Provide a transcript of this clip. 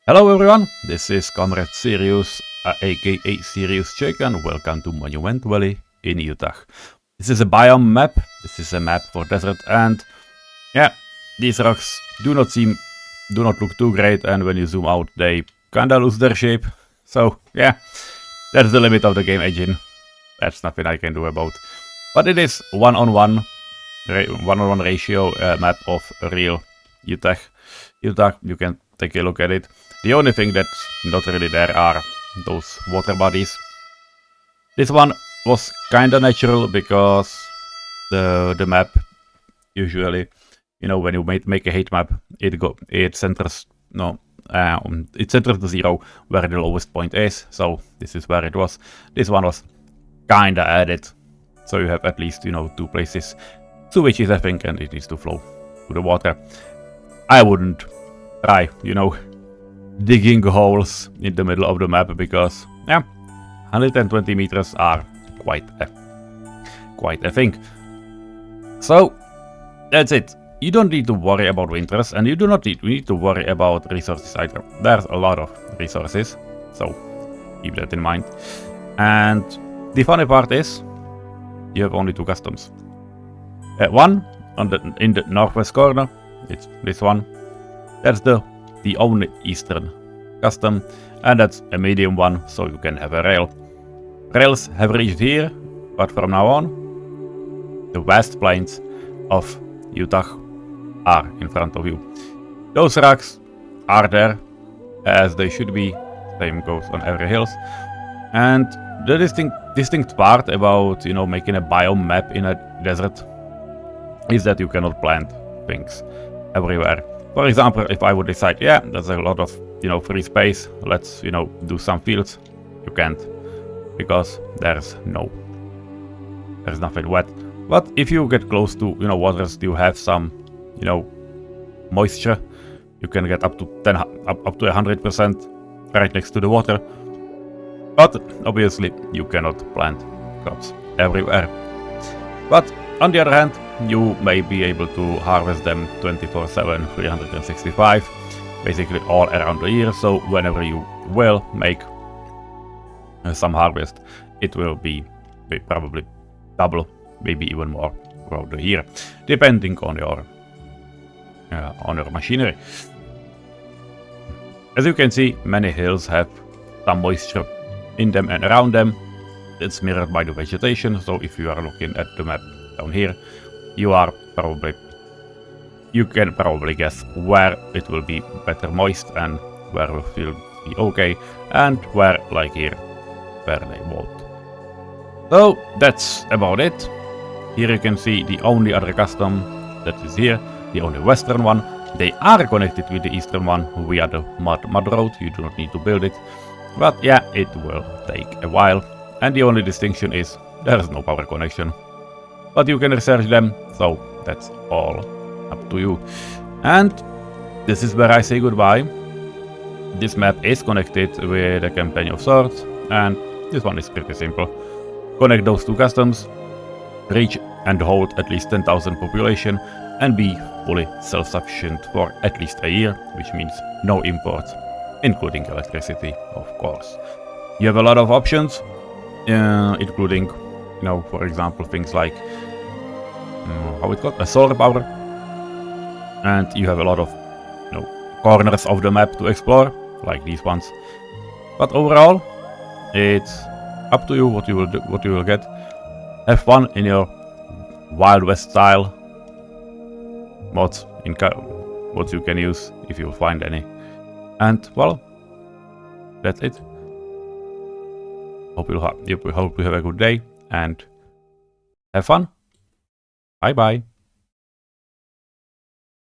Hello everyone, this is comrade-Sirius, aka Sirius Chick, and welcome to Monument Valley in Utah. This is a biome map, this is a map for desert, and yeah, these rocks do not look too great, and when you zoom out they kinda lose their shape. So yeah, that's the limit of the game engine. That's nothing I can do about. But it is one-on-one ratio map of real Utah. You can take a look at it. The only thing that's not really there are those water bodies. This one was kinda natural because the map usually, you know, when you make a heat map, it centers the zero where the lowest point is. So this is where it was. This one was kinda added, so you have at least, you know, two places to which is I think, and it needs to flow to the water. I wouldn't try, you know, digging holes in the middle of the map because, yeah, 120 meters are quite a thing. So that's it. You don't need to worry about winters, and you do not need to worry about resources either. There's a lot of resources, so keep that in mind. And the funny part is, you have only two customs. One in the northwest corner. It's this one. That's the only eastern custom, and that's a medium one, so you can have a rail. Rails have reached here, but from now on, the vast plains of Utah are in front of you. Those rocks are there, as they should be. Same goes on every hills. And the distinct part about, you know, making a biome map in a desert is that you cannot plant things everywhere. For example, if I would decide, yeah, there's a lot of, you know, free space, let's, you know, do some fields, you can't, because there's nothing wet. But if you get close to, you know, waters, you have some, you know, moisture, you can get up to 100% right next to the water. But obviously you cannot plant crops everywhere. But on the other hand, you may be able to harvest them 24/7, 365, basically all around the year. So whenever you will make some harvest, it will be probably double, maybe even more throughout the year, depending on your machinery. As you can see, many hills have some moisture in them and around them. It's mirrored by the vegetation. So if you are looking at the map down here, you can probably guess where it will be better moist and where will feel be okay, and where, like here, where they won't. So that's about it. Here you can see the only other custom that is here, the only western one. They are connected with the eastern one via the mud road. You do not need to build it, but yeah, it will take a while. And the only distinction is there is no power connection. But you can research them, so that's all up to you. And this is where I say goodbye. This map is connected with a campaign of sorts, and this one is pretty simple. Connect those two customs, reach and hold at least 10,000 population, and be fully self-sufficient for at least a year, which means no imports, including electricity, of course. You have a lot of options, including, you know, for example, things like how it's called, a solar power, and you have a lot of, you know, corners of the map to explore, like these ones. But overall, it's up to you what you will get. Have fun in your Wild West style mods what you can use if you find any. And well, that's it. Hope you have a good day and have fun. Bye bye.